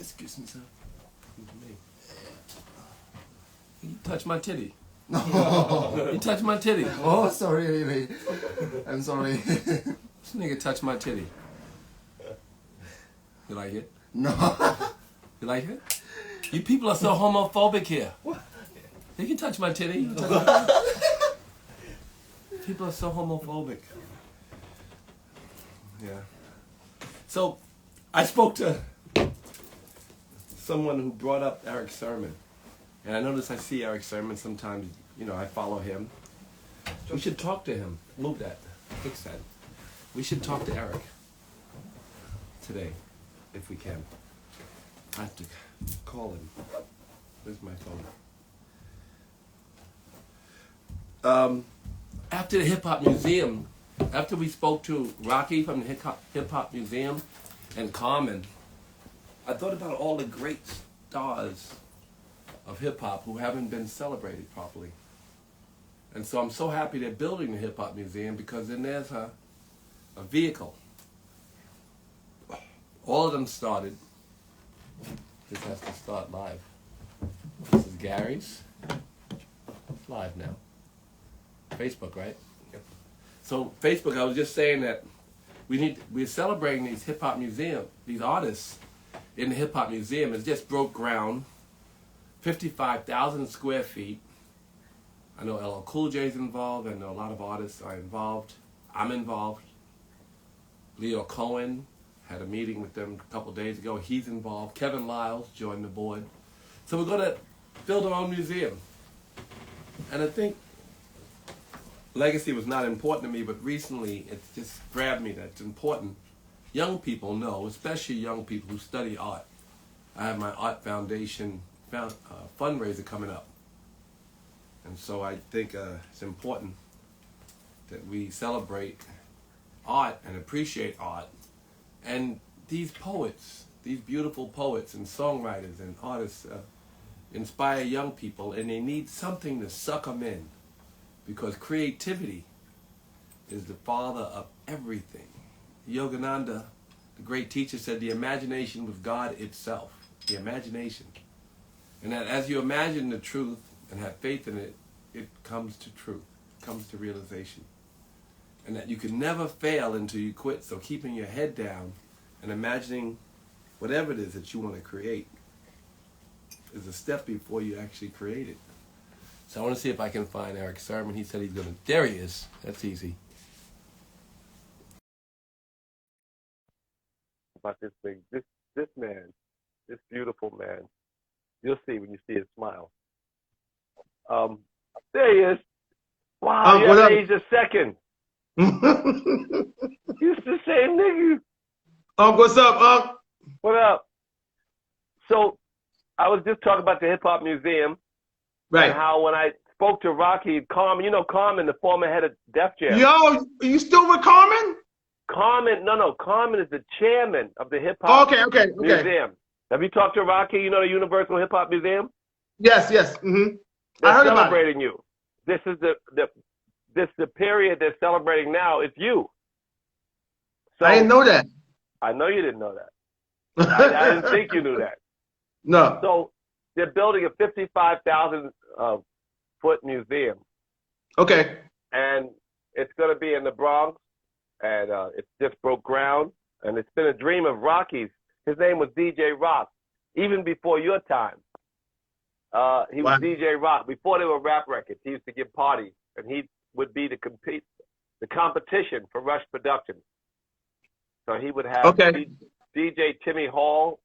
Excuse me, sir. You touch my titty. No. You touch my titty. Oh, sorry, really. I'm sorry. This nigga touched my titty. You like it? No. You like it? You people are so homophobic here. You can touch my titty. You touch my titty. People are so homophobic. Yeah. So, I spoke to someone who brought up Eric Sermon. And I notice I see Eric Sermon sometimes, you know, I follow him. We should talk to him. Move that. Fix that. We should talk to Eric today, if we can. I have to call him. Where's my phone? After the Hip Hop Museum, after we spoke to Rocky from the Hip Hop Museum and Common, I thought about all the great stars of hip hop who haven't been celebrated properly. And so I'm so happy they're building the Hip Hop Museum, because then there's a vehicle. All of them started. This has to start live. This is Gary's. It's live now. Facebook, right? Yep. So Facebook, I was just saying that we're celebrating these hip hop museum, these artists in the Hip Hop Museum. It just broke ground, 55,000 square feet. I know LL Cool J's involved. I know a lot of artists are involved. I'm involved. Leo Cohen had a meeting with them a couple days ago. He's involved. Kevin Liles joined the board. So we're going to build our own museum. And I think legacy was not important to me, but recently it's just grabbed me that it's important. Young people know, especially young people who study art. I have my art foundation fundraiser coming up. And so I think it's important that we celebrate art and appreciate art. And these poets, these beautiful poets and songwriters and artists inspire young people, and they need something to suck them in, because creativity is the father of everything. Yogananda, the great teacher, said the imagination was God itself. The imagination. And that as you imagine the truth and have faith in it, it comes to truth, comes to realization. And that you can never fail until you quit. So keeping your head down and imagining whatever it is that you want to create is a step before you actually create it. So I want to see if I can find Eric Sermon. He said he's going to... There he is. That's easy. About this thing, this man, this beautiful man. You'll see when you see his smile. There he is. Wow, you have aged a second. He's the same nigga. What's up, What up? So, I was just talking about the Hip Hop Museum. Right. And how when I spoke to Rocky, Carmen, you know Carmen, the former head of Def Jam. Yo, are you still with Carmen? Carmen is the chairman of the Hip Hop Museum. Have you talked to Rocky? You know the Universal Hip Hop Museum? Yes. Mm-hmm. They're I heard celebrating you. This is the period they're celebrating now. It's you. So, I didn't know that. I know you didn't know that. I didn't think you knew that. No. So they're building a 55,000 foot museum. Okay. And it's going to be in the Bronx. And it just broke ground. And it's been a dream of Rocky's. His name was DJ Rock, even before your time. He was DJ Rock. Before they were rap records, he used to give parties, and he would be the competition for Rush Productions. So he would have DJ Timmy Hall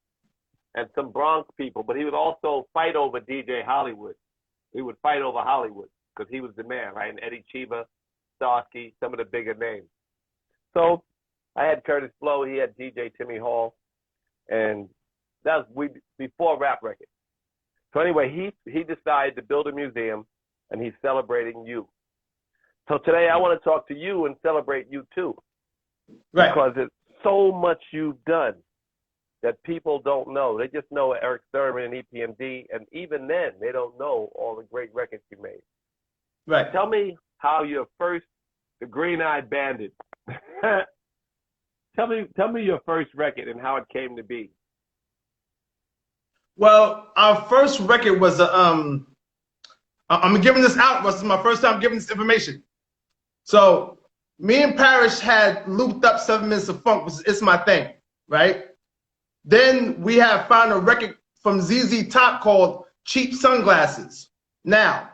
and some Bronx people, but he would also fight over DJ Hollywood. He would fight over Hollywood because he was the man, right? And Eddie Chiba, Starsky, some of the bigger names. So I had Curtis Blow, he had DJ Timmy Hall, and that was before rap records. So anyway, he decided to build a museum, and he's celebrating you. So today I want to talk to you and celebrate you too. Right. Because it's so much you've done that people don't know. They just know Eric Sermon and EPMD, and even then, they don't know all the great records you made. Right. Tell me how your first, the Green-Eyed Bandit, tell me your first record and how it came to be. Well, our first record was I'm giving this out. This is my first time giving this information. So me and Parrish had looped up 7 Minutes of Funk, which is It's My Thing, right? Then we have found a record from ZZ Top called Cheap Sunglasses. Now,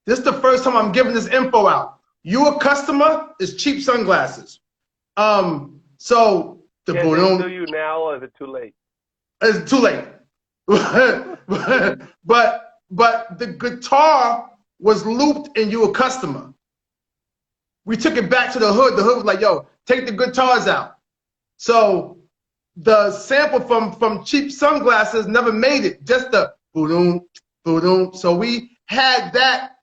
this is the first time I'm giving this info out. You a customer is Cheap Sunglasses. So the Can they do you now, or is it too late? It's too late. but the guitar was looped and you a customer. We took it back to the hood. The hood was like, yo, take the guitars out. So the sample from Cheap Sunglasses never made it, just the boom, boom. So we had that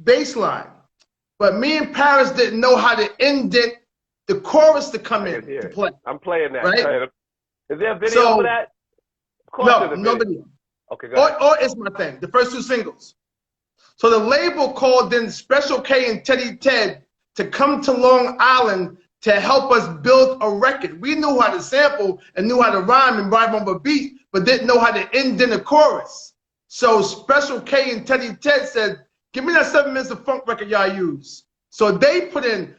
bass line. But me and Paris didn't know how to indent the chorus to come in to play. I'm playing that. Right? Is there a video for that? No video. Okay, go ahead. Or It's My Thing, the first 2 singles. So the label called in Special K and Teddy Ted to come to Long Island to help us build a record. We knew how to sample and knew how to rhyme and rhyme on a beat, but didn't know how to indent a chorus. So Special K and Teddy Ted said, give me that 7 Minutes of Funk record y'all use. So they put in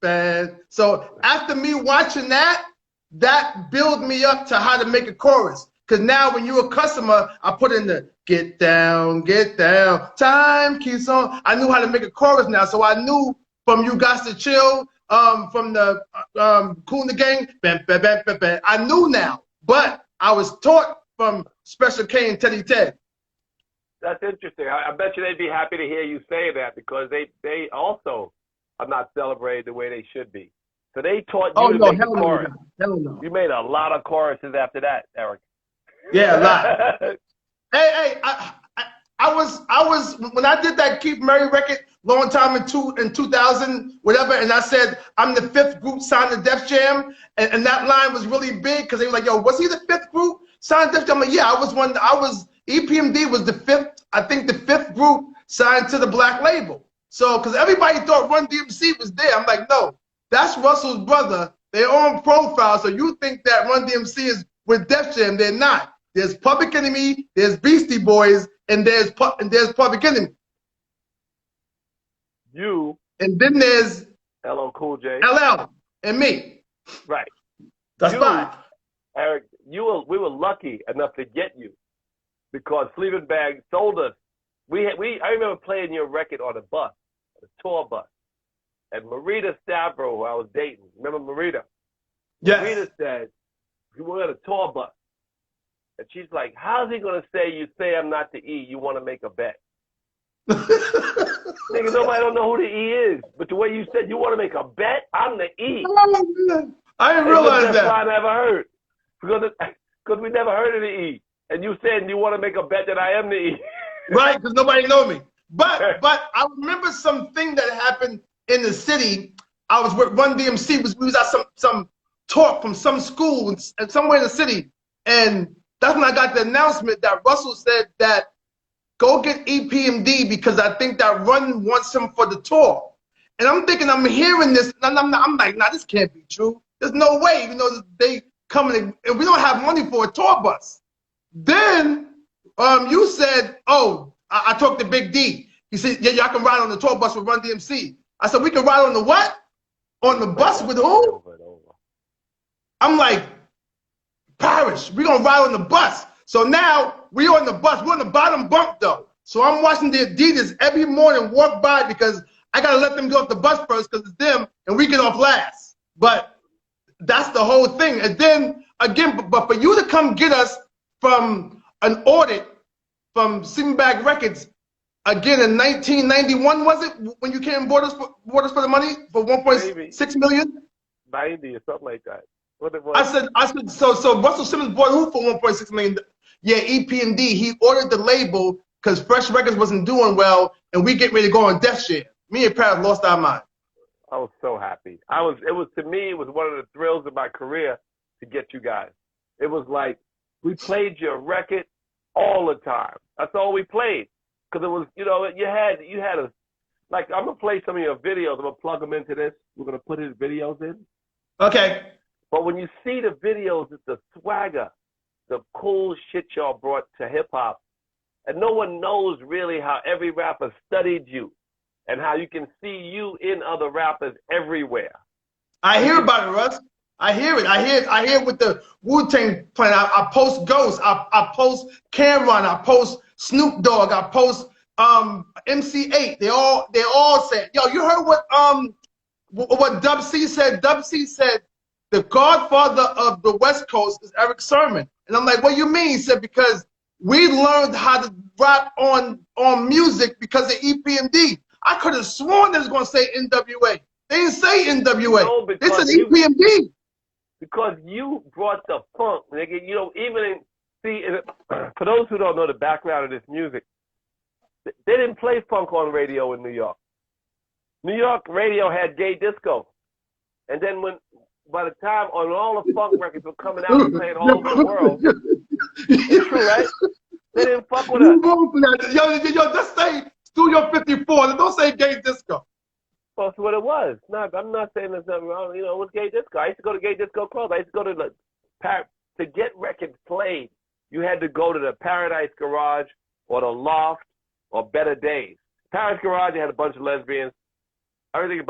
bam. So after me watching that built me up to how to make a chorus. Because now when you're a customer, I put in the get down, time keeps on. I knew how to make a chorus now. So I knew from You Got to Chill, from the Kool and the Gang, bam. I knew now. But I was taught from Special K and Teddy Ted. That's interesting. I bet you they'd be happy to hear you say that, because they also are not celebrated the way they should be. So they taught you to make a chorus. Hell no. You made a lot of choruses after that, Eric. Yeah, a lot. hey, I was when I did that Keith Murray record long time in 2000 whatever, and I said I'm the 5th group signed to Def Jam, and that line was really big because they were like, yo, was he the 5th group signed to Def Jam? I'm like, yeah, I was EPMD was the 5th, I think the 5th group signed to the Black label. So because everybody thought Run DMC was there, I'm like, no, that's Russell's brother. They're on profile, so you think that Run DMC is with Def Jam? They're not. There's Public Enemy, there's Beastie Boys, and there's Public Enemy. You. And then there's LL Cool J. LL and me. Right. That's fine. Eric, we were lucky enough to get you because Sleeping Bag sold us. I remember playing your record on a bus, a tour bus. And Marita Stavro, who I was dating, remember Marita? Yes. Marita said, we were on a tour bus. And she's like, how's he going to say you say I'm not the E, you want to make a bet? Nigga, nobody don't know who the E is. But the way you said you want to make a bet, I'm the E. I didn't realize that. That's why I never heard. Because we never heard of the E. And you said you want to make a bet that I am the E. Right, because nobody know me. But I remember something that happened in the city. I was with Run DMC. We was at some talk from some school and somewhere in the city. And that's when I got the announcement that Russell said that go get EPMD because I think that Run wants him for the tour. And I'm thinking, I'm hearing this, and I'm like, nah, this can't be true. There's no way, even though they coming and we don't have money for a tour bus. Then you said, oh, I talked to Big D. He said, yeah, y'all can ride on the tour bus with Run DMC. I said, we can ride on the what? On the bus with who? I'm like, Parish, we gonna ride on the bus. So now we on the bus. We're on the bottom bunk though. So I'm watching the Adidas every morning walk by because I gotta let them get off the bus first because it's them and we get off last. But that's the whole thing. And then again, but for you to come get us from an audit from Sing Bag Records again in 1991, was it when you came and bought us for the money for 1.6 million? 90 or something like that. What it was. I said, so Russell Simmons bought who for 1.6 million? Yeah, EPMD. He ordered the label because Fresh Records wasn't doing well, and we get ready to go on Def Jam. Me and Pat lost our mind. I was so happy. To me, it was one of the thrills of my career to get you guys. It was like we played your record all the time. That's all we played because it was, you had a, like I'm gonna play some of your videos. I'm gonna plug them into this. We're gonna put his videos in. Okay. But when you see the videos, it's the swagger, the cool shit y'all brought to hip hop. And no one knows really how every rapper studied you and how you can see you in other rappers everywhere. I hear about it, Russ. I hear it. I hear it with the Wu-Tang playing. I post Ghost. I post Cameron. I post Snoop Dogg. I post MC8. They all said, yo, you heard what Dub C said? Dub C said the godfather of the West Coast is Eric Sermon. And I'm like, what do you mean? He said, because we learned how to rap on music because of EPMD. I could have sworn they was going to say NWA. They didn't say NWA. No, they said EPMD. Because you brought the funk, nigga. You know, for those who don't know the background of this music, they didn't play funk on radio in New York. New York radio had gay disco. And then by the time on all the funk records were coming out and playing all over the world, it's true, right? They didn't fuck with us. Yo, just say Studio 54. Don't say gay disco. Well, that's what it was. No, I'm not saying there's nothing wrong. You know, it was gay disco. I used to go to gay disco clubs. I used to go to to get records played. You had to go to the Paradise Garage or the Loft or Better Days. Paradise Garage, you had a bunch of lesbians. Everything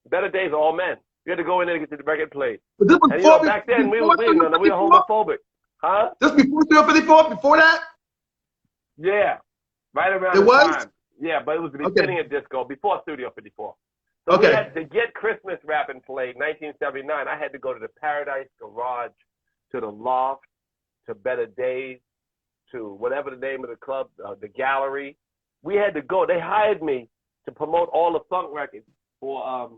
Better Days, all men. You had to go in there to get the record played. But this was and you know, back then we were homophobic. Huh? Just before Studio 54? Before that? Yeah, right around it the was? time. Yeah, but it was the beginning of disco, before Studio 54. So okay. we had to get Christmas rapping played, 1979, I had to go to the Paradise Garage, to the Loft, to Better Days, to whatever the name of the club, the Gallery. We had to go. They hired me to promote all the funk records for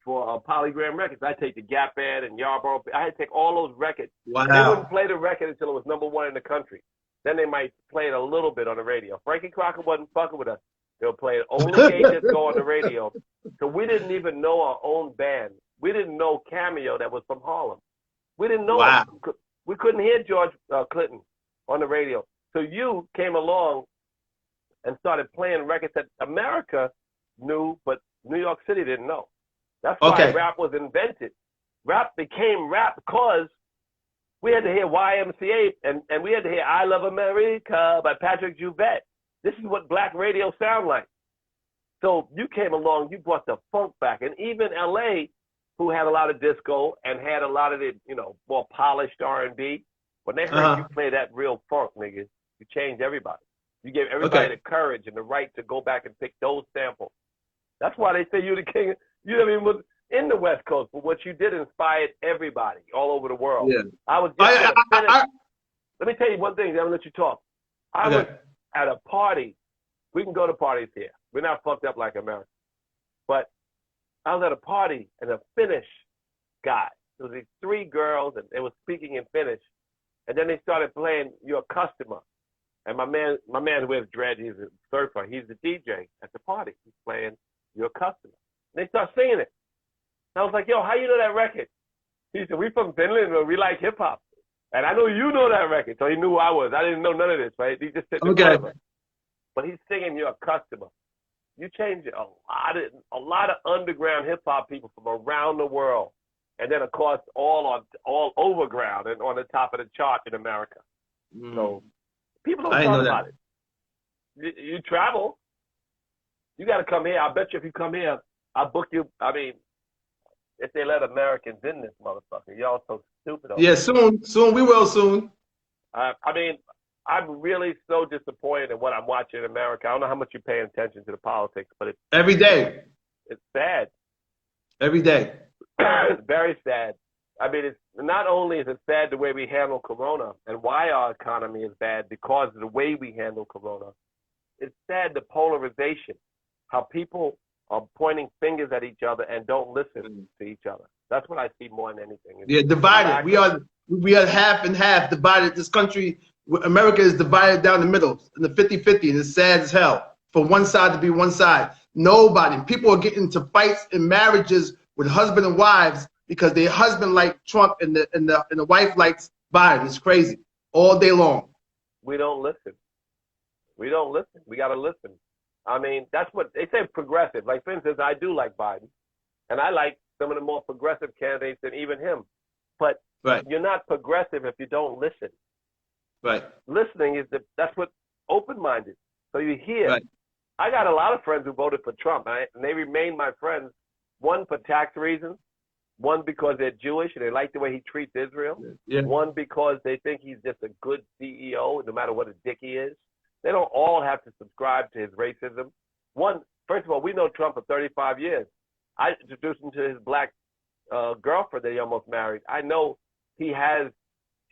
Polygram Records. I take the Gap Band and Yarborough. I had to take all those records. Wow. And they wouldn't play the record until it was #1 in the country. Then they might play it a little bit on the radio. Frankie Crocker wasn't fucking with us. They were playing only gay disco on the radio. So we didn't even know our own band. We didn't know Cameo that was from Harlem. We didn't know him. We couldn't hear George Clinton on the radio. So you came along and started playing records that America knew, but New York City didn't know. That's why rap was invented. Rap became rap because we had to hear YMCA and we had to hear I Love America by Patrick Juvette. This is what black radio sound like. So you came along, you brought the funk back. And even LA, who had a lot of disco and had a lot of the, you know, more polished R&B, when they heard you play that real funk, nigga, you changed everybody. You gave everybody the courage and the right to go back and pick those samples. That's why they say you're the king. You know what I mean? Was in the West Coast, but what you did inspired everybody all over the world. Yeah. I was just let me tell you one thing, then I'll let you talk. I was at a party. We can go to parties here. We're not fucked up like America. But I was at a party and a Finnish guy. There was these 3 girls and they were speaking in Finnish. And then they started playing Your Customer. And my man who wears dread, he's a surfer. He's the DJ at the party. He's playing Your Customer. And they start singing it. And I was like, yo, how you know that record? He said, we from Finland, but we like hip hop. And I know you know that record. So he knew who I was. I didn't know none of this, right? He just said, but he's singing Your Customer. You changed it. A lot of underground hip hop people from around the world. And then, of course, all overground and on the top of the chart in America. So people don't talk about it. You travel. You got to come here. I bet you if you come here, I'll book you. I mean, if they let Americans in this motherfucker. Y'all so stupid. Yeah, soon. We will soon. I mean, I'm really so disappointed in what I'm watching in America. I don't know how much you're paying attention to the politics, but it's every day. It's sad. Every day. It's very sad. I mean, it's not only is it sad the way we handle Corona and why our economy is bad because of the way we handle Corona. It's sad the polarization, how people are pointing fingers at each other and don't listen to each other. That's what I see more than anything. Yeah, divided. We are half and half divided. This country, America is divided down the middle, in the 50-50, and it's sad as hell. For one side to be one side. Nobody. People are getting into fights in marriages with husband and wives because their husband likes Trump and the wife likes Biden. It's crazy. All day long. We don't listen. We don't listen. We got to listen. I mean, that's what they say progressive. Like, for instance, I do like Biden, and I like some of the more progressive candidates than even him. But Right. you're not progressive if you don't listen. Right. Listening is that's what open-minded. So you hear. Right. I got a lot of friends who voted for Trump, and they remain my friends. One for tax reasons, one because they're Jewish and they like the way he treats Israel. Yeah. One because they think he's just a good CEO, no matter what a dick he is. They don't all have to subscribe to his racism. One, first of all, we know Trump for 35 years. I introduced him to his black girlfriend that he almost married. I know he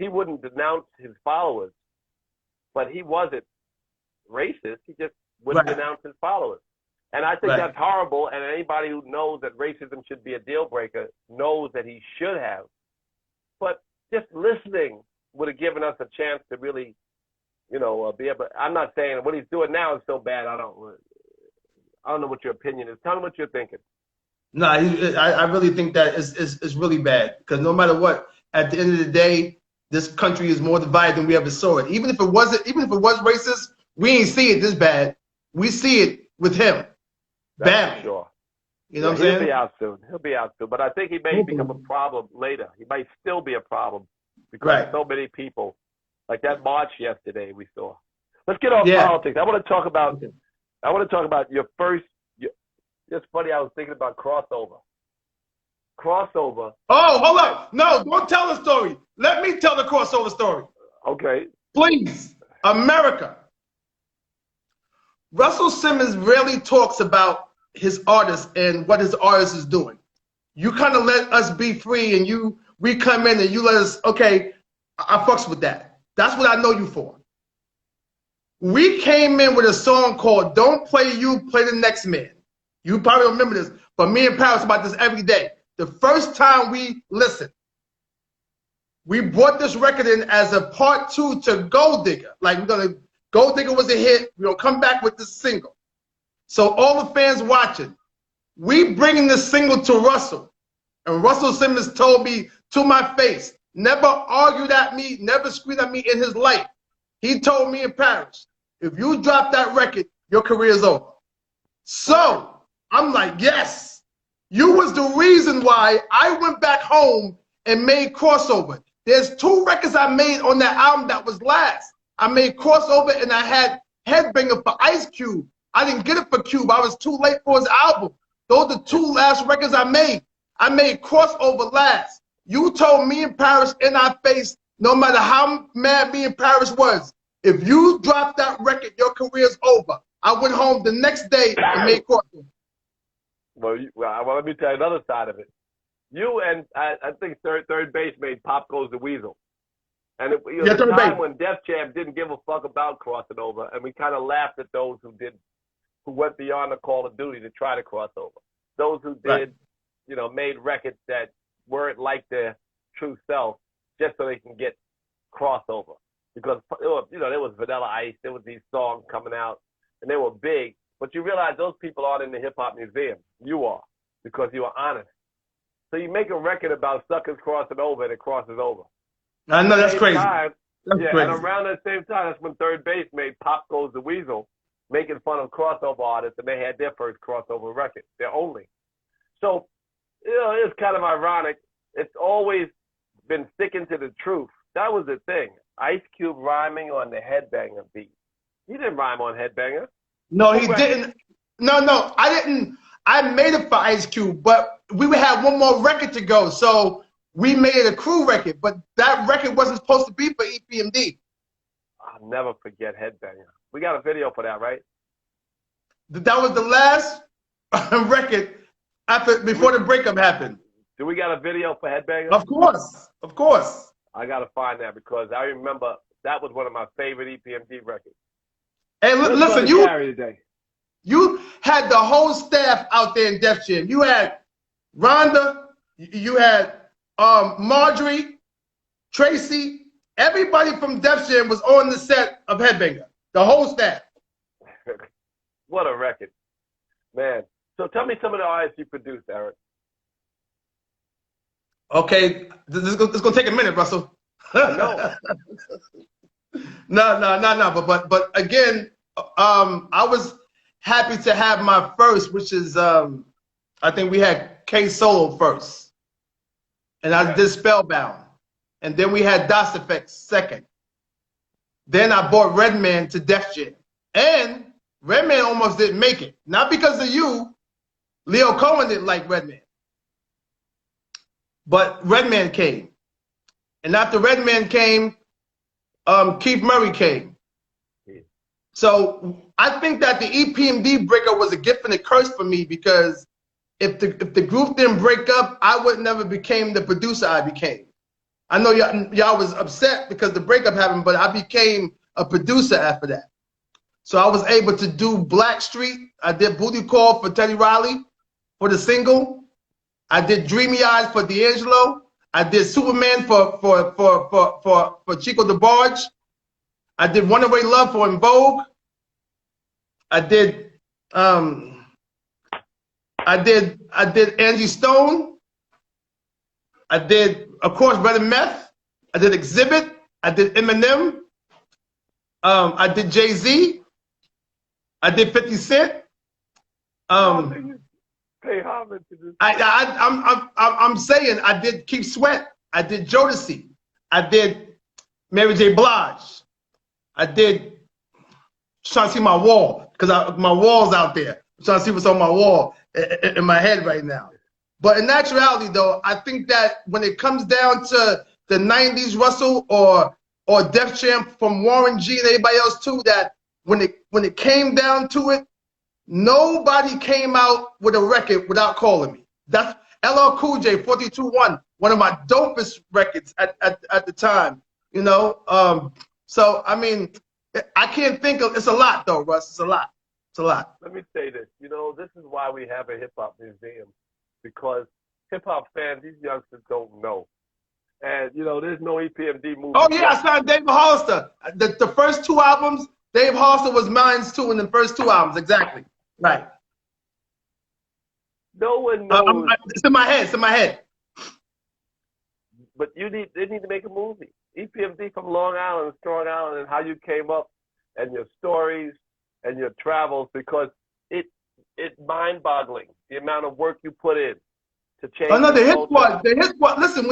wouldn't denounce his followers, but he wasn't racist. He just wouldn't denounce his followers. And I think that's horrible, and anybody who knows that racism should be a deal breaker knows that he should have. But just listening would have given us a chance to really, be able. I'm not saying what he's doing now is so bad. I don't know what your opinion is. Tell me what you're thinking. No, I really think that is really bad, because no matter what, at the end of the day, this country is more divided than we ever saw it. Even if it was racist, we ain't see it this bad. We see it with him. That's for sure. You know what I'm saying? He'll be out soon. But I think he may become a problem later. He might still be a problem because so many people, like that march yesterday we saw. Let's get off politics. I want to talk about your first. It's funny. I was thinking about crossover. Crossover. Oh, hold up! No, don't tell the story. Let me tell the crossover story. Okay. Please, America. Russell Simmons rarely talks about his artist and what his artist is doing. You kind of let us be free, and we come in and you let us. Okay, I fucks with that. That's what I know you for. We came in with a song called "Don't Play You, Play the Next Man." You probably remember this, but me and Paris about this every day. The first time we listened, we brought this record in as a part 2 to Gold Digger. Like, Gold Digger was a hit. We're going to come back with this single. So all the fans watching, we bringing this single to Russell. And Russell Simmons told me to my face, never argued at me, never screamed at me in his life. He told me in Paris, if you drop that record, your career is over. So I'm like, yes. You was the reason why I went back home and made Crossover. There's 2 records I made on that album that was last. I made Crossover and I had Headbanger for Ice Cube. I didn't get it for Cube. I was too late for his album. Those are the 2 last records I made. I made Crossover last. You told me in Paris in our face, no matter how mad me in Paris was, if you drop that record, your career's over. I went home the next day and made Crossover. Well, let me tell you another side of it. You and I think third base made Pop Goes the Weasel. And it was a time when Def Jam didn't give a fuck about crossing over, and we kind of laughed at those who went beyond the call of duty to try to cross over. Those who did, made records that weren't like their true self just so they can get crossover. Because, there was Vanilla Ice, there was these songs coming out, and they were big. But you realize those people aren't in the hip-hop museum. You are, because you are honest. So you make a record about suckers crossing over, and it crosses over. I know, that's crazy. That's crazy. And around that same time, that's when Third Base made Pop Goes the Weasel, making fun of crossover artists, and they had their first crossover record, their only. So, it's kind of ironic. It's always been sticking to the truth. That was the thing. Ice Cube rhyming on the Headbanger beat. He didn't rhyme on Headbanger. No, he didn't. No, I didn't. I made it for Ice Cube, but we would have one more record to go. So we made it a crew record, but that record wasn't supposed to be for EPMD. I'll never forget Headbanger. We got a video for that, right? That was the last record before the breakup happened. Do we got a video for Headbanger? Of course. I got to find that because I remember that was one of my favorite EPMD records. Hey, listen, you had the whole staff out there in Def Jam. You had Rhonda, you had Marjorie, Tracy. Everybody from Def Jam was on the set of Headbanger. The whole staff. What a record, man. So tell me some of the artists you produced, Eric. Okay, this is going to take a minute, Russell. No. No. But again, I was happy to have my first, which is I think we had K Solo first, and I did Spellbound. and then we had DOS Effects second. Then I bought Redman to Def Jam. And Redman almost didn't make it. Not because of you. Leo Cohen didn't like Redman. But Redman came. And after Redman came, Keith Murray came. So I think that the EPMD breakup was a gift and a curse for me, because if the group didn't break up, I would never became the producer I became. I know y'all was upset because the breakup happened, but I became a producer after that. So I was able to do Blackstreet. I did Booty Call for Teddy Riley for the single. I did Dreamy Eyes for D'Angelo. I did Superman for Chico DeBarge. I did Runaway Love for En Vogue. I did Angie Stone. I did, of course, Red and Meth. I did Exhibit. I did Eminem. I did Jay-Z. I did 50 Cent. Pay homage to this. I'm saying I did Keith Sweat. I did Jodeci. I did Mary J. Blige. I did, trying to see my wall, because my wall's out there. I'm trying to see what's on my wall in my head right now. But in actuality, though, I think that when it comes down to the 90s Russell or Def Jam from Warren G and everybody else too, that when it came down to it, nobody came out with a record without calling me. That's LL Cool J 42-1, one of my dopest records at the time. You know, so I mean, I can't think of, it's a lot though, Russ. It's a lot. It's a lot. Let me say this. You know, this is why we have a hip hop museum, because hip hop fans, these youngsters don't know. And you know, there's no EPMD movie. Oh yeah, I signed David Hollister. The first two albums, Dave Hollister was mine too in the first two albums, exactly. Right. No one knows. It's in my head. It's in my head. But they need to make a movie. EPMD from Long Island, Strong Island, and how you came up, and your stories, and your travels, because it's mind-boggling the amount of work you put in to change. Oh no, the Hit Squad. Listen,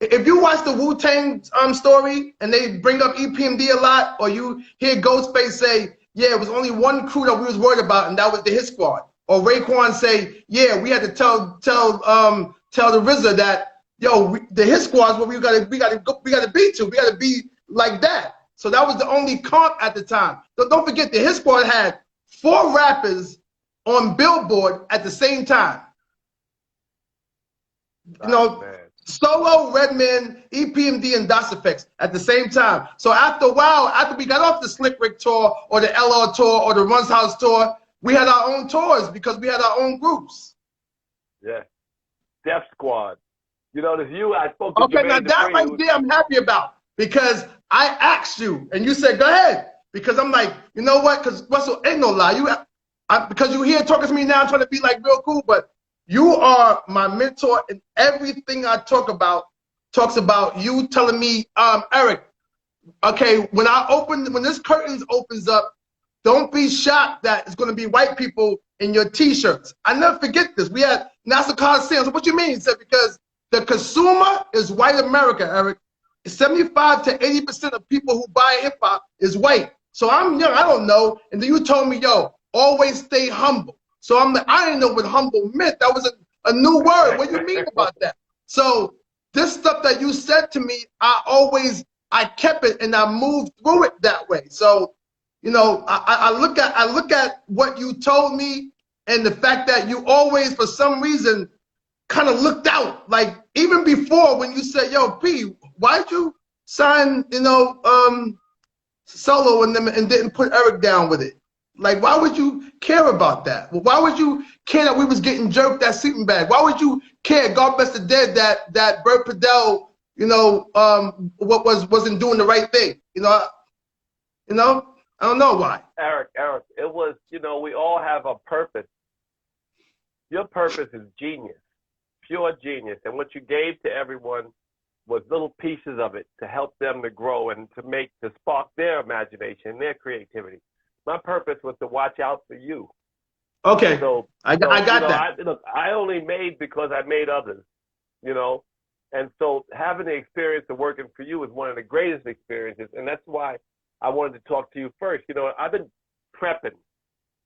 if you watch the Wu-Tang story and they bring up EPMD a lot, or you hear Ghostface say, yeah, it was only one crew that we was worried about, and that was the Hit Squad. Or Raekwon say, yeah, we had to tell the RZA that, yo, the Hit Squad's what we gotta be to. We gotta be like that. So that was the only comp at the time. So don't forget, the Hit Squad had 4 rappers on Billboard at the same time. You know, Solo, Redman, EPMD, and DOS Effects at the same time. So after a while, after we got off the Slick Rick tour or the LR tour or the Runs House tour, we had our own tours because we had our own groups. Yeah. Def Squad. You know, there's you. I spoke to Okay, Jermaine now that right there I'm happy about, because I asked you and you said, go ahead. Because I'm like, you know what? Because Russell, ain't no lie. Because you here talking to me now trying to be like real cool, but you are my mentor, and everything I talk about talks about you telling me, Eric, okay, when this curtains opens up, don't be shocked that it's going to be white people in your T-shirts. I never forget this. We had Nassau Coliseum. So what you mean? He said, because the consumer is white America, Eric. 75 to 80% of people who buy hip hop is white. So I'm young, I don't know. And then you told me, yo, always stay humble. So I'm like, I didn't know what humble meant. That was a new word. What do you mean about that? So this stuff that you said to me, I kept it and I moved through it that way. So, you know, I look at what you told me, and the fact that you always, for some reason, kind of looked out. Like even before when you said, yo, P, why'd you sign, you know, Solo and them and didn't put Eric down with it? Like, why would you care about that? Well, why would you care that we was getting jerked that sleeping bag? Why would you care, God bless the dead, that Bert Padell, you know, wasn't doing the right thing? You know, I don't know why. Eric, it was, you know, we all have a purpose. Your purpose is genius, pure genius. And what you gave to everyone was little pieces of it to help them to grow and to spark their imagination, their creativity. My purpose was to watch out for you. Okay, So I got that. I only made because I made others, you know. And so having the experience of working for you is one of the greatest experiences. And that's why I wanted to talk to you first. You know, I've been prepping.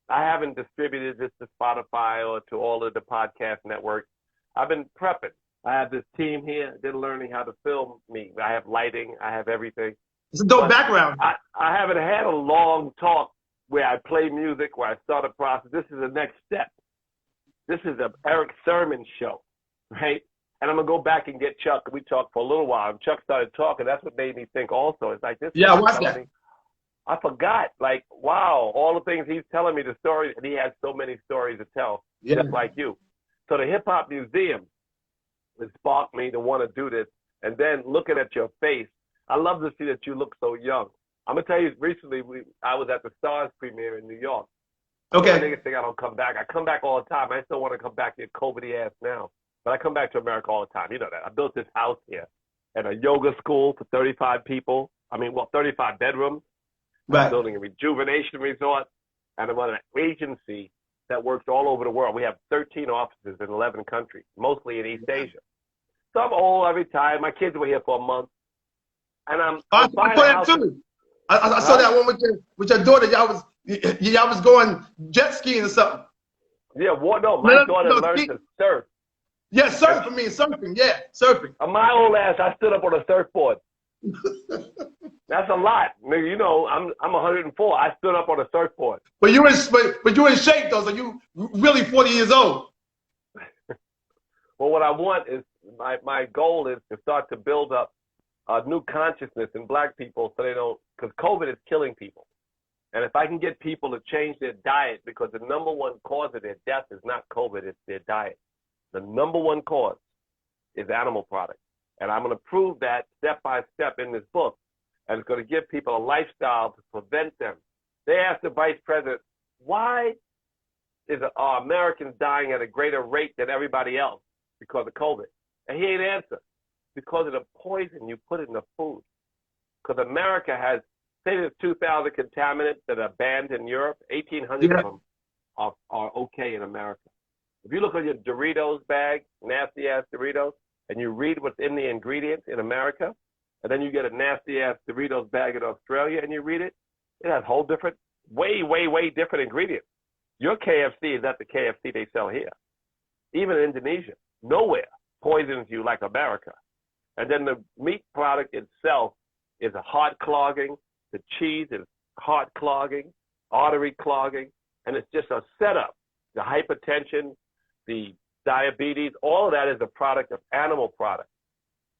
I haven't distributed this to Spotify or to all of the podcast networks. I've been prepping. I have this team here. They're learning how to film me. I have lighting. I have everything. It's a dope background. I haven't had a long talk where I play music, where I start a process. This is the next step. This is a Eric Sermon show, right? And I'm going to go back and get Chuck. We talked for a little while, and Chuck started talking. That's what made me think also. It's like this. Yeah, what's that? I forgot. Like, wow, all the things he's telling me, the stories, and he has so many stories to tell, just like you. So the Hip Hop Museum has sparked me to want to do this. And then looking at your face, I love to see that you look so young. I'm going to tell you, recently, I was at the Stars premiere in New York. Okay. Niggas think I don't come back. I come back all the time. I still want to come back here, COVID ass now. But I come back to America all the time. You know that. I built this house here and a yoga school for 35 people. 35 bedrooms. Right. I'm building a rejuvenation resort. And I'm on an agency that works all over the world. We have 13 offices in 11 countries, mostly in East Asia. So I'm old every time. My kids were here for a month. And I'm buying a house. I saw that one with your daughter. Y'all was going jet skiing or something. Yeah, my daughter learned to surf. Yeah, surfing. Yeah, surfing. My old ass, I stood up on a surfboard. That's a lot, nigga. You know, I'm 104. I stood up on a surfboard. But you're in shape though, so you really 40 years old. Well, what I want is my goal is to start to build up a new consciousness in black people so they don't, because COVID is killing people. And if I can get people to change their diet, because the number one cause of their death is not COVID, it's their diet. The number one cause is animal products. And I'm going to prove that step by step in this book. And it's going to give people a lifestyle to prevent them. They asked the vice president, why are Americans dying at a greater rate than everybody else because of COVID? And he ain't answered. Because of the poison you put in the food. Because America has, say there's 2,000 contaminants that are banned in Europe, 1,800 of them are okay in America. If you look at your Doritos bag, nasty-ass Doritos, and you read what's in the ingredients in America, and then you get a nasty-ass Doritos bag in Australia and you read it, it has whole different, way, way, way different ingredients. Your KFC is not the KFC they sell here. Even in Indonesia, nowhere poisons you like America. And then the meat product itself is a heart clogging. The cheese is heart clogging, artery clogging, and it's just a setup. The hypertension, the diabetes, all of that is a product of animal products.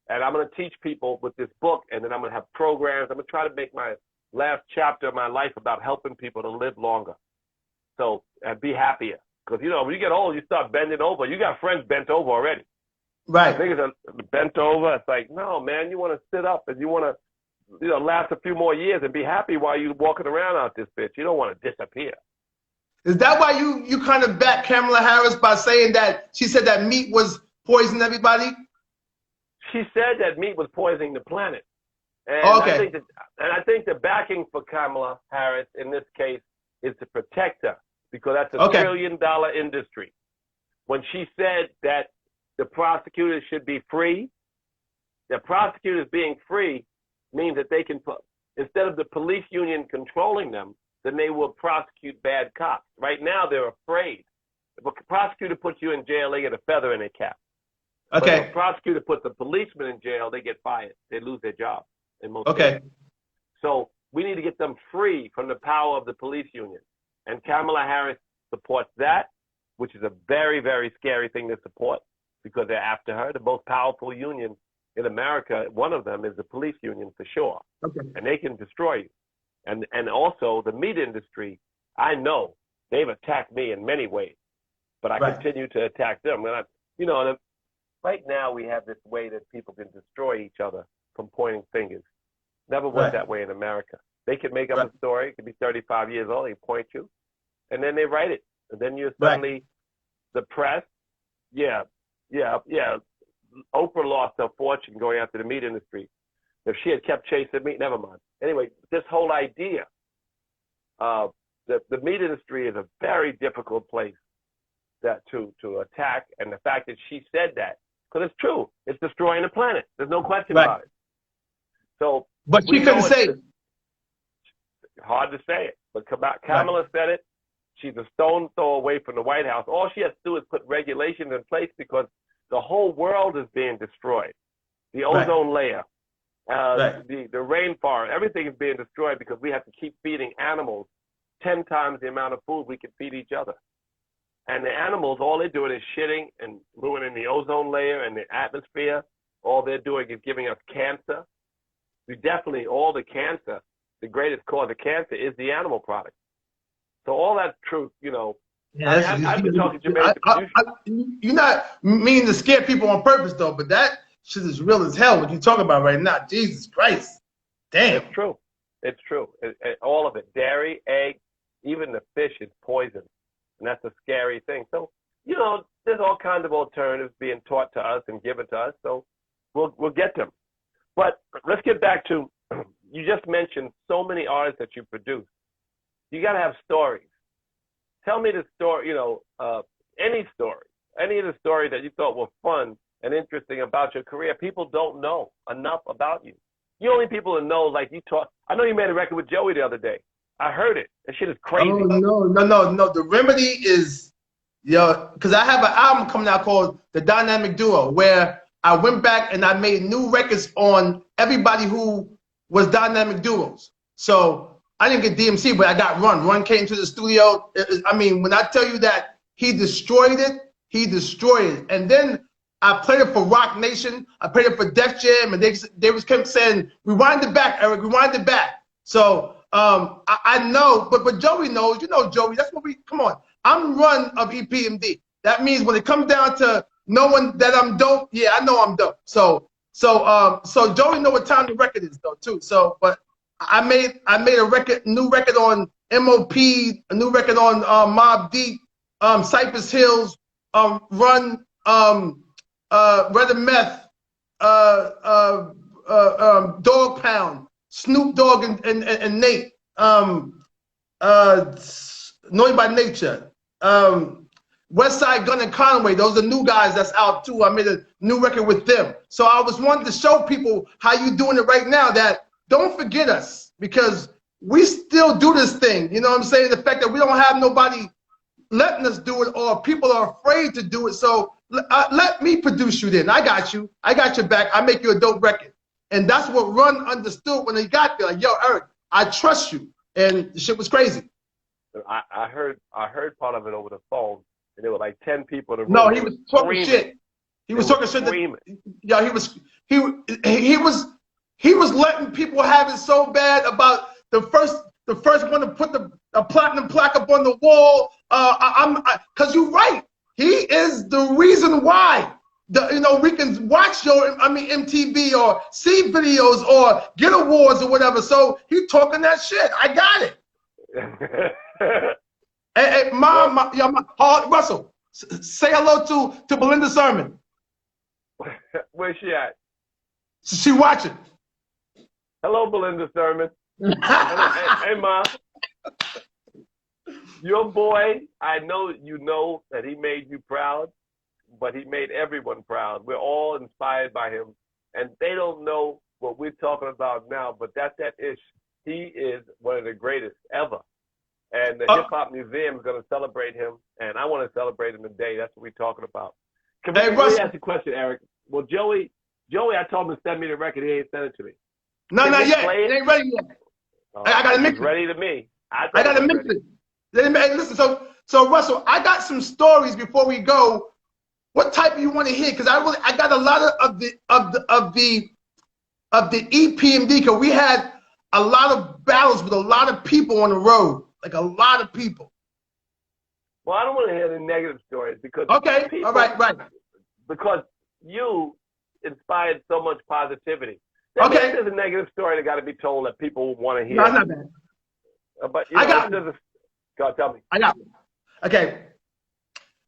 And I'm going to teach people with this book, and then I'm going to have programs. I'm going to try to make my last chapter of my life about helping people to live longer. So, and be happier. Because, you know, when you get old, you start bending over. You got friends bent over already. Right. Niggas are bent over. It's like, no, man, you want to sit up and you want to, last a few more years and be happy while you're walking around out this bitch. You don't want to disappear. Is that why you kind of back Kamala Harris by saying that she said that meat was poisoning everybody? She said that meat was poisoning the planet. And okay. I think the backing for Kamala Harris in this case is to protect her, because that's a $1 trillion industry. When she said that the prosecutors should be free, the prosecutors being free means that they can, instead of the police union controlling them, then they will prosecute bad cops. Right now, they're afraid. If a prosecutor puts you in jail, they get a feather in their cap. Okay. But if a prosecutor puts a policeman in jail, they get fired. They lose their job in most cases. So we need to get them free from the power of the police union. And Kamala Harris supports that, which is a very, very scary thing to support, because they're after her. The most powerful union in America, one of them is the police union for sure. Okay. And they can destroy you. And also the meat industry, I know they've attacked me in many ways, but I continue to attack them. And right now we have this way that people can destroy each other from pointing fingers. Never was that way in America. They can make up a story. It could be 35 years old. They point you, and then they write it. And then you're suddenly the press. Yeah. Oprah lost her fortune going after the meat industry. If she had kept chasing meat, never mind. Anyway, this whole idea of the meat industry is a very difficult place to attack. And the fact that she said that, because it's true. It's destroying the planet. There's no question Right. about it. So, But she couldn't say it. Hard to say it, but Kamala said it. She's a stone throw away from the White House. All she has to do is put regulations in place because the whole world is being destroyed. The ozone layer, the rainforest, everything is being destroyed because we have to keep feeding animals 10 times the amount of food we can feed each other. And the animals, all they're doing is shitting and ruining the ozone layer and the atmosphere. All they're doing is giving us cancer. We definitely, all the cancer, the greatest cause of cancer is the animal product. So all that's true, you know. Yeah, I've been talking to Jamaican. you're not meaning to scare people on purpose, though, but that shit is real as hell, what you're talking about right now. Jesus Christ. Damn. It's true. It's true. All of it. Dairy, egg, even the fish is poison. And that's a scary thing. So, you know, there's all kinds of alternatives being taught to us and given to us. So we'll get them. But let's get back to, you just mentioned so many artists that you produce. You got to have stories. Tell me the story, you know, any story, any of the stories that you thought were fun and interesting about your career. People don't know enough about you. You only people that know, like you talk. I know you made a record with Joey the other day. I heard it. That shit is crazy. Oh, no. The remedy is, because I have an album coming out called The Dynamic Duo, where I went back and I made new records on everybody who was dynamic duos. So I didn't get DMC, but I got Run. Run came to the studio. I mean, when I tell you that he destroyed it, he destroyed it. And then I played it for Rock Nation. I played it for Def Jam, and they was kept saying, rewind it back, Eric, rewind it back. So I know, but Joey knows. You know Joey. That's what come on. I'm Run of EPMD. That means when it comes down to knowing that I'm dope, yeah, I know I'm dope. So Joey know what time the record is though too. So, but I made a new record on MOP, a new record on Mobb Deep, Cypress Hills, Run, Red and Meth, Dog Pound, Snoop Dogg and Nate, Naughty by Nature, West Side Gun and Conway. Those are new guys that's out too. I made a new record with them. So I was wanting to show people how you doing it right now, that don't forget us, because we still do this thing. You know what I'm saying? The fact that we don't have nobody letting us do it, or people are afraid to do it. So let me produce you then. I got you. I got your back. I make you a dope record. And that's what Run understood when he got there. Like, yo, Eric, I trust you. And the shit was crazy. I heard part of it over the phone, and there were like 10 people in the room. No, he was talking shit. He was talking shit. Yeah, he was letting people have it so bad about the first one to put a platinum plaque up on the wall. Cause you're right. He is the reason why we can watch MTV or see videos or get awards or whatever. So he talking that shit. I got it. Hey, Russell, say hello to Belinda Sermon. Where's she at? She watching. Hello, Belinda Sermon. Hey, Ma. Your boy, I know you know that he made you proud, but he made everyone proud. We're all inspired by him, and they don't know what we're talking about now, but that's that ish. He is one of the greatest ever. And the Hip Hop Museum is going to celebrate him, and I want to celebrate him today. That's what we're talking about. Let me ask you a question, Eric. Well, Joey, I told him to send me the record. He ain't sent it to me. No, not yet. It ain't ready yet. I got to mix it. Ready to me. I got to mix it. Hey, listen, so Russell, I got some stories before we go. What type do you want to hear? Because I got a lot of the EPMD, because we had a lot of battles with a lot of people on the road, like a lot of people. Well, I don't want to hear the negative stories because people, all right. Because you inspired so much positivity. There's a negative story that got to be told that people want to hear. No, it's not bad. But God, tell me. I got it. Okay.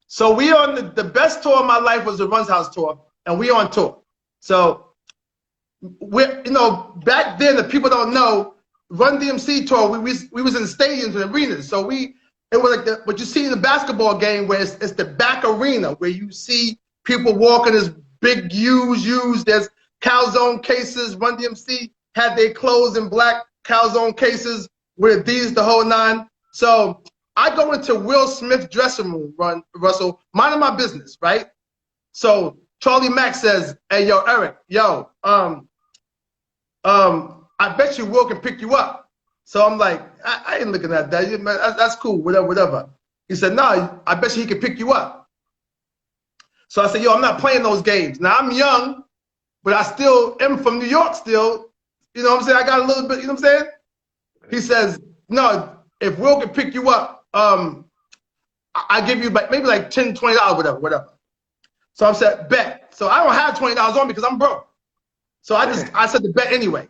So we on the best tour of my life was the Run's House tour, and we on tour. So we're back then, the people don't know, Run DMC tour. We was in stadiums and arenas. So it was like what you see in the basketball game, where it's the back arena where you see people walking this big U's. There's calzone cases. Run DMC had their clothes in black calzone cases with Adidas, the whole nine. So I go into Will Smith's dressing room, Russell, minding my business, right? So Charlie Mack says, "Hey, yo, Eric, yo, I bet you Will can pick you up." So I'm like, I ain't looking at that. That's cool, whatever. He said, "No, I bet you he can pick you up." So I said, "Yo, I'm not playing those games. Now I'm young, but I still am from New York still. You know what I'm saying? I got a little bit, you know what I'm saying?" He says, "No, if Will can pick you up, I give you maybe like $10, $20, whatever." So I said, "Bet." So I don't have $20 on me because I'm broke. So I said the bet anyway.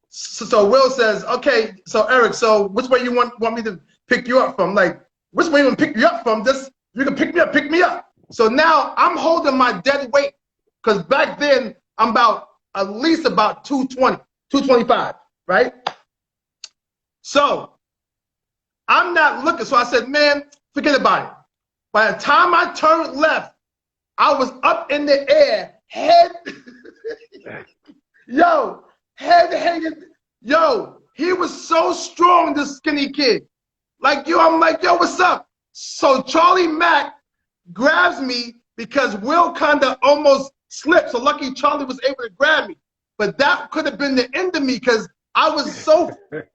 So Will says, "Okay, so Eric, so which way you want me to pick you up from? Like, which way you want to pick you up from? Just you can pick me up. So now I'm holding my dead weight because back then I'm at least about 220, 225, right? So I'm not looking. So I said, "Man, forget about it." By the time I turned left, I was up in the air, head, head hanging. Yo, he was so strong, this skinny kid. Like, I'm like, "Yo, what's up?" So Charlie Mack grabs me because Will kind of almost slipped. So lucky Charlie was able to grab me. But that could have been the end of me because I was so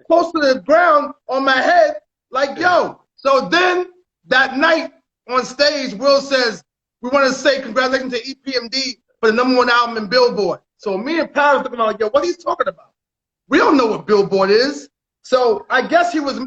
close to the ground on my head. Like, yo. So then that night on stage, Will says, "We want to say congratulations to EPMD for the #1 album in Billboard." So me and Paris looking like, "Yo, what are you talking about? We don't know what Billboard is." So I guess he was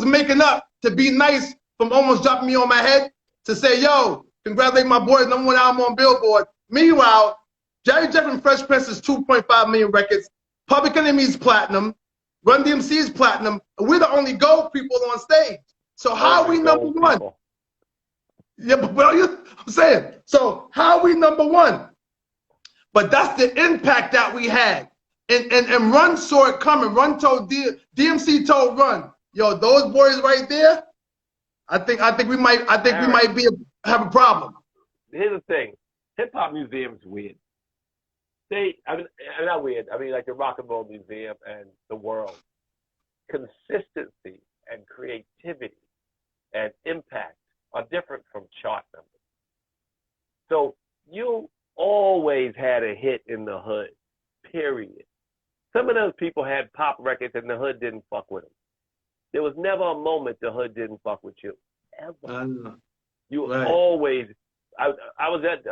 making up to be nice from almost dropping me on my head to say, "Yo, congratulate my boys, #1 album on Billboard." Meanwhile, Jerry Jeff and Fresh Prince is 2.5 million records. Public Enemy's platinum. Run DMC's platinum. We're the only gold people on stage. So how are we #1? Yeah, but I'm saying, so how are we #1? But that's the impact that we had. And Run saw it coming. Run told DMC told Run, "Yo, those boys right there, I think we might have a problem." Here's the thing. Hip hop museums weird. Not weird. I mean, like the Rock and Roll Museum and the world. Consistency and creativity and impact are different from chart numbers. So you always had a hit in the hood, period. Some of those people had pop records and the hood didn't fuck with them. There was never a moment the hood didn't fuck with you, ever. You right. Always. I was at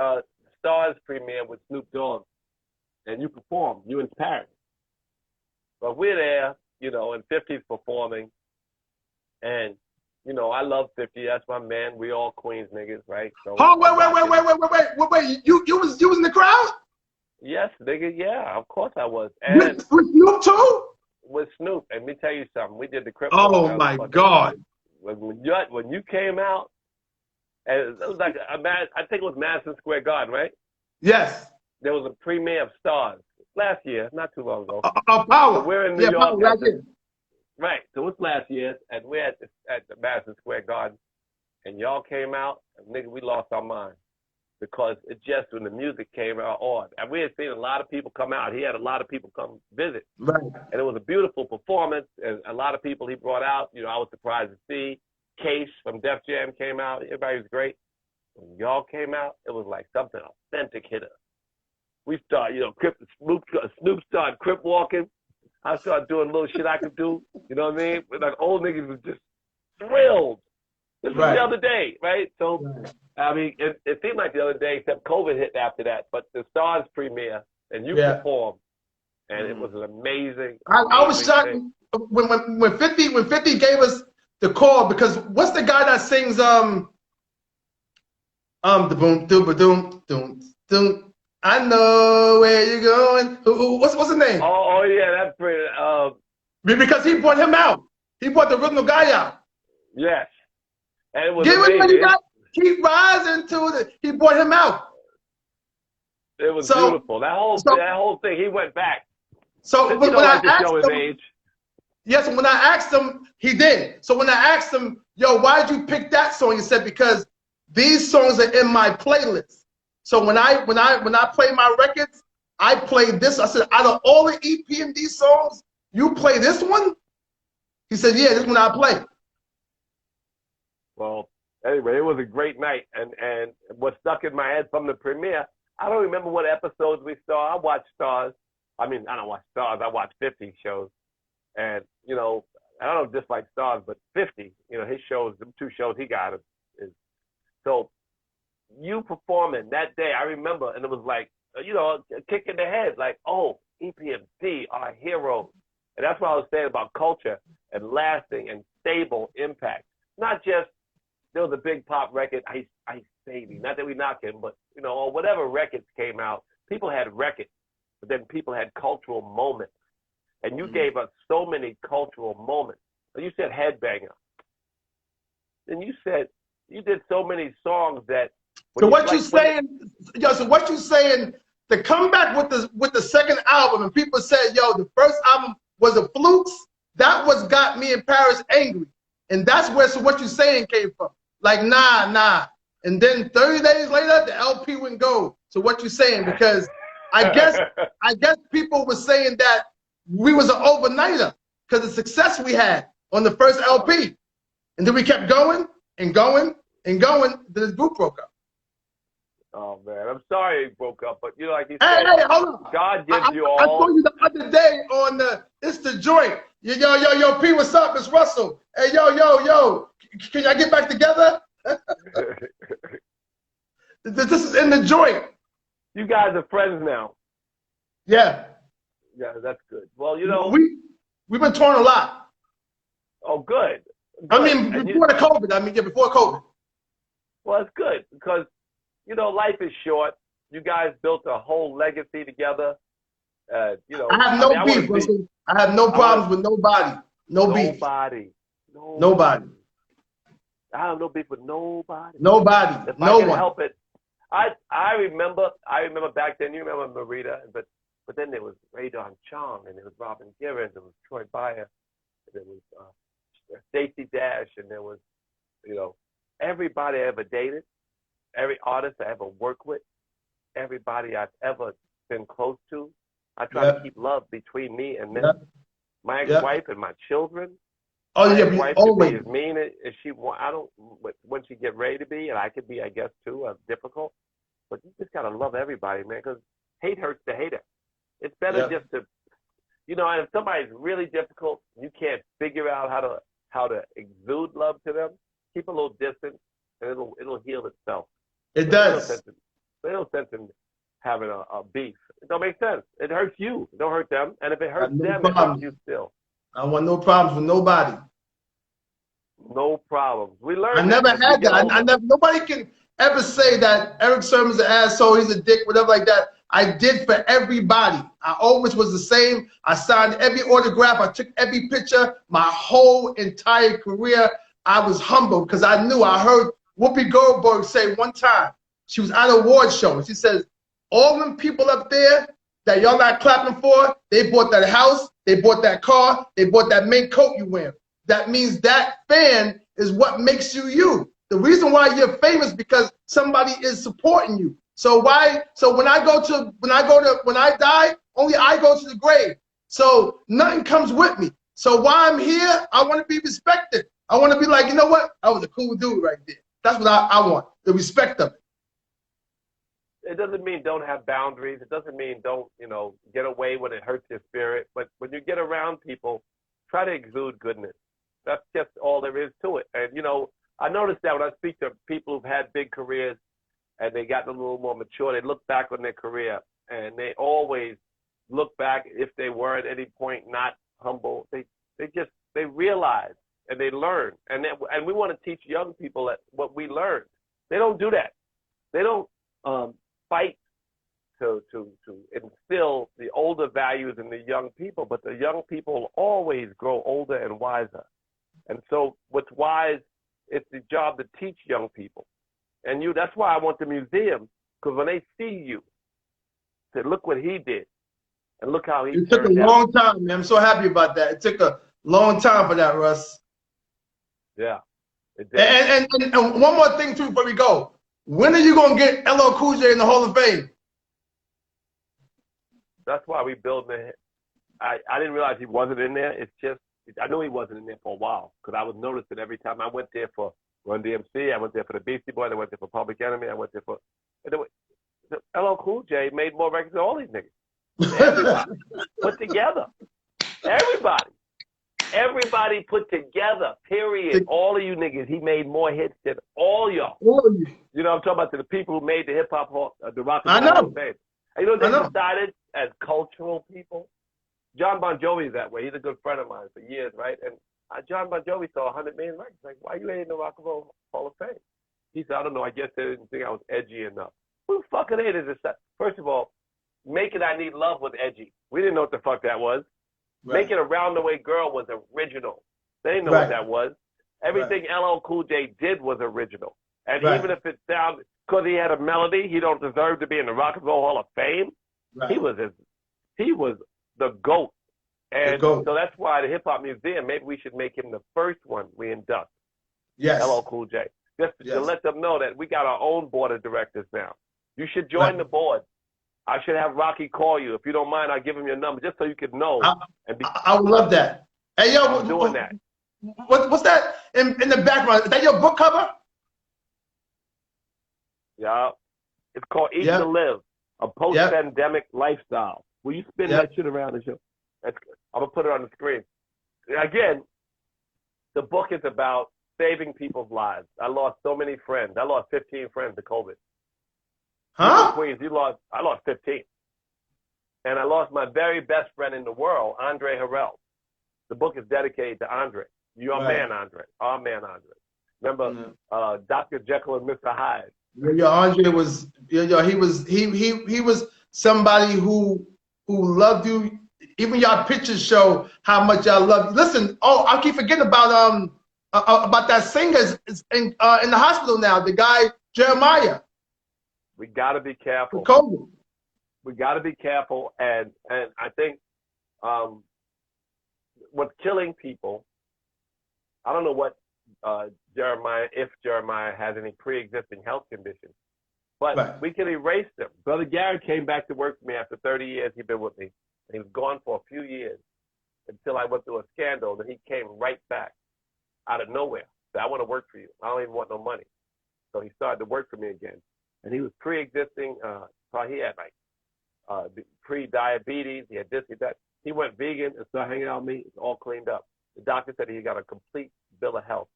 Stars premiere with Snoop Dogg, and you performed. You in Paris. But we're there, and 50's performing, and I love 50. That's my man. We all Queens niggas, right? So wait. You was in the crowd? Yes, nigga. Yeah, of course I was. And with Snoop too? With Snoop, and let me tell you something. We did the Crip. Oh my God! When you came out, and it was like I think it was Madison Square Garden, right? Yes. There was a premiere of Stars last year, not too long ago. Power. So we're in New York. Power, right. So it's last year, and we're at the Madison Square Garden, and y'all came out, and nigga, we lost our mind. Because it just, when the music came out on, and we had seen a lot of people come out. He had a lot of people come visit. Right. And it was a beautiful performance, and a lot of people he brought out, I was surprised to see. Case from Def Jam came out. Everybody was great. When y'all came out, it was like something authentic hit us. We started, Snoop started crip walking. I started doing little shit I could do. You know what I mean? Like old niggas was just thrilled. This was the other day, right? So, I mean, it seemed like the other day, except COVID hit after that. But the Stars premiere, and you performed, and it was an amazing. I was shocked when 50 gave us the call, because what's the guy that sings the boom doom doom doom? I know where you're going. What's his name? Oh yeah, that's pretty. Because he brought him out. He brought the original guy out. Yes. And it was keep rising to it. He brought him out. It was beautiful. That whole thing. He went back. So when I asked him, age. Yes, when I asked him, he did. So when I asked him, "Yo, why did you pick that song?" He said, "Because these songs are in my playlist." So when I play my records, I played this. I said, out of all the EPMD songs, you play this one? He said, yeah, this one I play. Well, anyway, it was a great night, and what stuck in my head from the premiere, I don't remember what episodes we saw. I watched Stars. I mean, I don't watch Stars. I watch 50 shows, and you know, I don't dislike Stars, but 50, you know, his shows, the 2 shows he got is so. You performing that day, I remember, and it was like, you know, a kick in the head, like, oh, EPMD, our heroes. And that's what I was saying about culture and lasting and stable impact. Not just, there was a big pop record, Ice Baby, not that we knock him, but, you know, or whatever records came out, people had records, but then people had cultural moments. And you gave us so many cultural moments. You said Headbanger. And you said, you did so many songs that. So what you saying, yo, so what you saying, the comeback with the second album, and people said, yo, the first album was a flukes, that was got me in Paris angry. And that's where, so what you saying came from. Like, nah. And then 30 days later, the LP went gold. So what you saying, because I guess people were saying that we was an overnighter because of the success we had on the first LP. And then we kept going and going and going, then the group broke up. Oh man, I'm sorry it broke up, but you know, like you said, hey, hold on. God gives you all. I told you the other day on It's the Joint. Yo, P, what's up? It's Russell. Hey, yo, can y'all get back together? This is In the Joint. You guys are friends now. Yeah. Yeah, that's good. Well, you know, we've been torn a lot. Oh, good. I mean, before COVID. Well, it's good because, you know, life is short. You guys built a whole legacy together. You know, I have no beef. I have no problems with nobody. No beef. Nobody. I have no beef with nobody. Nobody. If no I can one. help it. I remember back then. You remember Marita, but then there was Ray Don Chong, and there was Robin Givens, there was Troy Byer, there was Stacey Dash, and there was, you know, everybody I ever dated, every artist I ever worked with, everybody I've ever been close to. I try to keep love between me and them. My ex-wife and my children. Oh, my yeah, ex-wife always. can be as mean as she wants. I don't, when she get ready to be, and I could be, I guess, too, difficult. But you just gotta love everybody, man, because hate hurts the hater. It's better just to, you know, and if somebody's really difficult, you can't figure out how to exude love to them. Keep a little distance, and it'll heal itself. It does. There's no sense in having a beef. It don't make sense. It hurts you. It don't hurt them. And if it hurts them, it hurts you still. I want no problems with nobody. No problems. We learned. I never had that. I never. Nobody can ever say that Eric Sermon's an asshole. He's a dick, whatever like that. I did for everybody. I always was the same. I signed every autograph. I took every picture. My whole entire career, I was humble because I knew. I heard Whoopi Goldberg say one time, she was at an award show, and she says, all them people up there that y'all not clapping for, they bought that house, they bought that car, they bought that mink coat you wear. That means that fan is what makes you you. The reason why you're famous because somebody is supporting you. So when I die, only I go to the grave. So nothing comes with me. So while I'm here, I want to be respected. I want to be like, you know what? I was a cool dude right there. That's what I want, the respect of it. It doesn't mean don't have boundaries. It doesn't mean don't, you know, get away when it hurts your spirit. But when you get around people, try to exude goodness. That's just all there is to it. And, you know, I noticed that when I speak to people who've had big careers and they gotten a little more mature, they look back on their career and they always look back if they were at any point not humble. They realize and they learn. And we want to teach young people what we learned. They don't do that. They don't fight to instill the older values in the young people, but the young people always grow older and wiser. And so what's wise, it's the job to teach young people. And that's why I want the museum, because when they see you, say, look what he did, and look how he It took a long time, man. I'm so happy about that. It took a long time for that, Russ. Yeah. It did. And one more thing, too, before we go. When are you gonna get LL Cool J in the Hall of Fame? That's why we built the. I didn't realize he wasn't in there. It's just I knew he wasn't in there for a while because I was noticing every time I went there for Run DMC, I went there for the Beastie Boys, I went there for Public Enemy, I went there for. LL Cool J made more records than all these niggas. Everybody put together. Everybody put together. Period. All of you niggas, he made more hits than all y'all. You know, I'm talking about to the people who made the hip hop, the rock and roll Hall of Fame. And you know what they decided as cultural people? John Bon Jovi's that way. He's a good friend of mine for years, right? And John Bon Jovi saw 100 million records. Like, why you ain't in the Rock and Roll Hall of Fame? He said, I don't know. I guess they didn't think I was edgy enough. Who the fuck are they to decide? First of all, Make It I Need Love was edgy. We didn't know what the fuck that was. Right. Make It Around the Way Girl was original. They didn't know what that was. Everything LL Cool J did was original. And even if it sounded, because he had a melody, he don't deserve to be in the Rock and Roll Hall of Fame. Right. He was the GOAT. And so that's why the Hip Hop Museum, maybe we should make him the first one we induct. Yes. LL Cool J. Just to let them know that we got our own board of directors now. You should join the board. I should have Rocky call you. If you don't mind, I'll give him your number just so you could know. I would love that. Hey, yo, I'm doing that. What's that in the background? Is that your book cover? Yeah. It's called Eat to Live, a post-pandemic lifestyle. Will you spin that shit around the show? I'm going to put it on the screen. Again, the book is about saving people's lives. I lost so many friends. I lost 15 friends to COVID. Huh? Queens, I lost 15. And I lost my very best friend in the world, Andre Harrell. The book is dedicated to Andre. Your man, Andre. Our man, Andre. Remember Dr. Jekyll and Mr. Hyde? Yeah, Andre was, he was somebody who loved you. Even y'all pictures show how much y'all love you. Listen, I keep forgetting about that singer in the hospital now, the guy, Jeremiah. We got to be careful. COVID. We got to be careful, and I think what's killing people, I don't know what if Jeremiah has any pre-existing health conditions, but we can erase them. Brother Garrett came back to work for me after 30 years. He'd been with me. He was gone for a few years until I went through a scandal. Then he came right back out of nowhere. Said, I want to work for you. I don't even want no money. So he started to work for me again. And he was pre-existing. He had like pre-diabetes. He had this, he had that. He went vegan and started hanging out with me. It's all cleaned up. The doctor said he got a complete bill of health.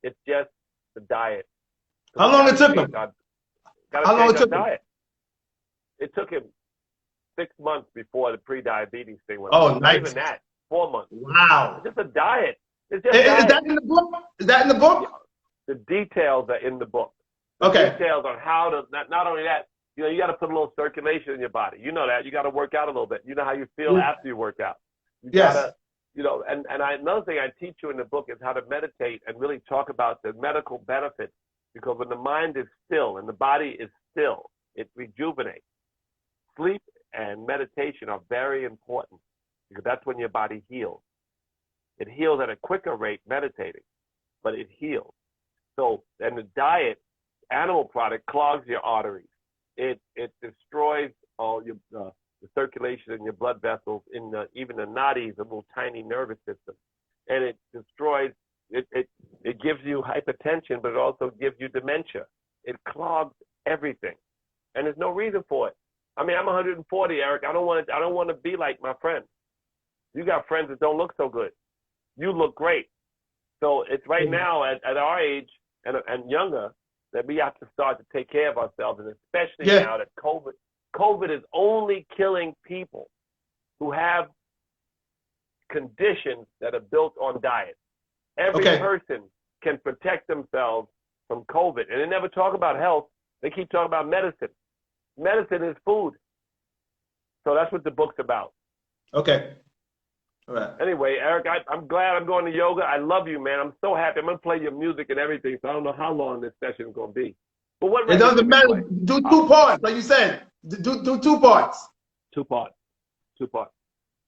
It's just the diet. So how long it took him? How long it took him? It took him 6 months before the pre-diabetes thing went on. Not even that. 4 months. Wow. It's just a diet. It's just is that in the book? Is that in the book? The details are in the book. Details on how to, not only that, you got to put a little circulation in your body. You know that. You got to work out a little bit. You know how you feel after you work out. You gotta, another thing I teach you in the book is how to meditate and really talk about the medical benefits, because when the mind is still and the body is still, it rejuvenates. Sleep and meditation are very important because that's when your body heals. It heals at a quicker rate meditating, but it heals. So, and the diet, animal product clogs your arteries. It destroys all your the circulation in your blood vessels, in even the nadis, the little tiny nervous system, and it destroys. It gives you hypertension, but it also gives you dementia. It clogs everything, and there's no reason for it. I mean, I'm 140, Eric. I don't want to be like my friends. You got friends that don't look so good. You look great. So it's right now at our age and younger that we have to start to take care of ourselves, and especially now that COVID is only killing people who have conditions that are built on diet. Every person can protect themselves from COVID, and they never talk about health. They keep talking about medicine. Medicine is food. So that's what the book's about. Okay. All right. Anyway, Eric, I'm glad I'm going to yoga. I love you, man. I'm so happy. I'm going to play your music and everything, so I don't know how long this session is going to be. But what it doesn't matter. Do 2 parts, like you said. Do 2 parts. 2 parts. 2 parts.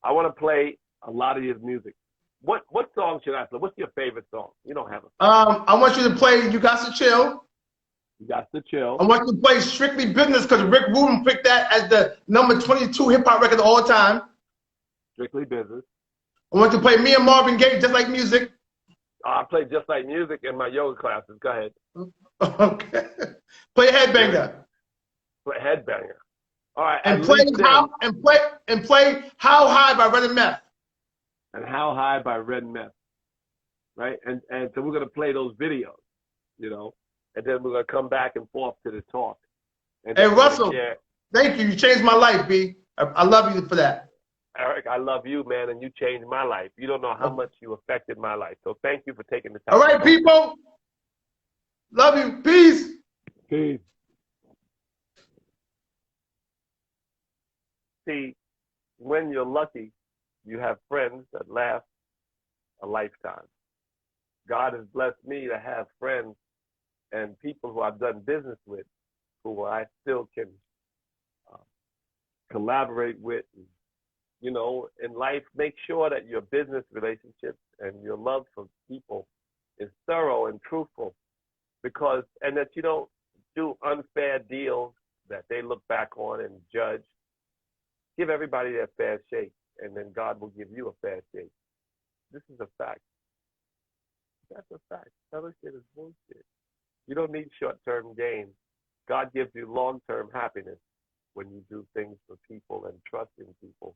I want to play a lot of your music. What song should I play? What's your favorite song? You don't have a song. I want you to play You Got to Chill. You got to chill. I want you to play Strictly Business because Rick Rubin picked that as the number 22 hip hop record of all time. Strictly Business. I want you to play Me and Marvin Gaye, Just Like Music. I play Just Like Music in my yoga classes. Go ahead. Okay. Play Headbanger. Play Headbanger. All right. And play How High by Red and Meth. And How High by Red and Meth. Right? And so we're gonna play those videos, you know, and then we're gonna come back and forth to the talk. And hey Russell, thank you. You changed my life, B. I love you for that. Eric, I love you, man, and you changed my life. You don't know how much you affected my life. So thank you for taking the time. All right, people. Love you. Peace. Peace. See, when you're lucky, you have friends that last a lifetime. God has blessed me to have friends and people who I've done business with who I still can collaborate with. You know, in life, make sure that your business relationships and your love for people is thorough and truthful, and that you don't do unfair deals that they look back on and judge. Give everybody their fair shake, and then God will give you a fair shake. This is a fact. That's a fact. Other shit is bullshit. You don't need short-term gain. God gives you long-term happiness when you do things for people and trust in people.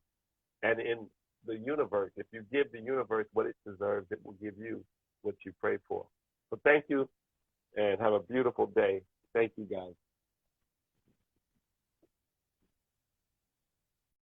And in the universe, if you give the universe what it deserves, it will give you what you pray for. So thank you, and have a beautiful day. Thank you, guys.